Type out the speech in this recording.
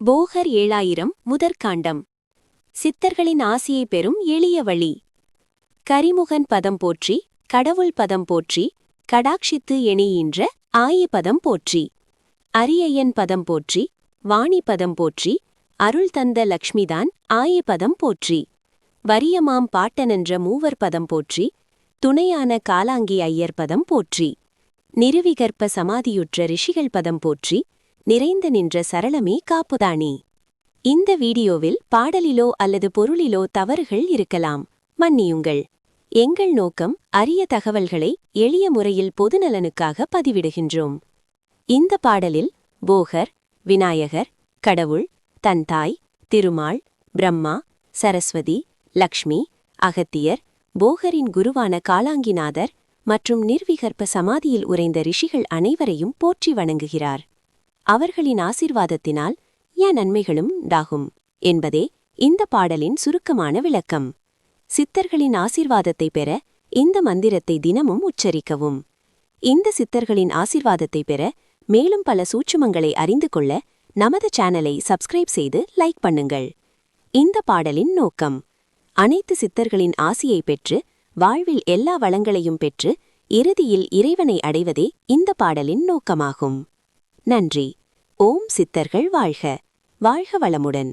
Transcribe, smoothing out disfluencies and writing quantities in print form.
போகர் 7000 முதற்காண்டம். சித்தர்களின் ஆசியை பெறும் எளிய வழி. கரிமுகன் பதம் போற்றி, கடவுள் பதம் போற்றி, கடாட்சித்து எணியின்ற ஆயி பதம் போற்றி. அரியையன் பதம் போற்றி, வாணி பதம் போற்றி, அருள் தந்த லக்ஷ்மிதான் ஆயி பதம் போற்றி. வரியமாம் பாட்டனென்ற மூவர் பதம் போற்றி, துணையான காலாங்கி ஐயர் பதம் போற்றி. நிருவிகற்ப சமாதியுற்ற ரிஷிகள் பதம் போற்றி, நிறைந்து நின்ற சரளமே காப்புதானி. இந்த வீடியோவில் பாடலிலோ அல்லது பொருளிலோ தவறுகள் இருக்கலாம், மன்னியுங்கள். எங்கள் நோக்கம் அரிய தகவல்களை எளிய முறையில் பொதுநலனுக்காக பதிவிடுகின்றோம். இந்த பாடலில் போகர், விநாயகர், கடவுள், தன் தாய், திருமால், பிரம்மா, சரஸ்வதி, லக்ஷ்மி, அகத்தியர், போகரின் குருவான காலாங்கிநாதர் மற்றும் நிர்விகற்ப சமாதியில் உறைந்த ரிஷிகள் அனைவரையும் போற்றி வணங்குகிறார். அவர்களின் ஆசீர்வாதத்தினால் நன்மைகளும் உண்டாகும் என்பதே இந்த பாடலின் சுருக்கமான விளக்கம். சித்தர்களின் ஆசீர்வாதத்தை பெற இந்த மந்திரத்தை தினமும் உச்சரிக்கவும். இந்த சித்தர்களின் ஆசீர்வாதத்தை பெற மேலும் பல சூட்சுமங்களை அறிந்து கொள்ள நமது சேனலை சப்ஸ்கிரைப் செய்து லைக் பண்ணுங்கள். இந்த பாடலின் நோக்கம் அனைத்து சித்தர்களின் ஆசியை பெற்று வாழ்வில் எல்லா வளங்களையும் பெற்று இறுதியில் இறைவனை அடைவதே இந்த பாடலின் நோக்கமாகும். நன்றி. ஓம் சித்தர்கள் வாழ்க. வாழ்க வளமுடன்.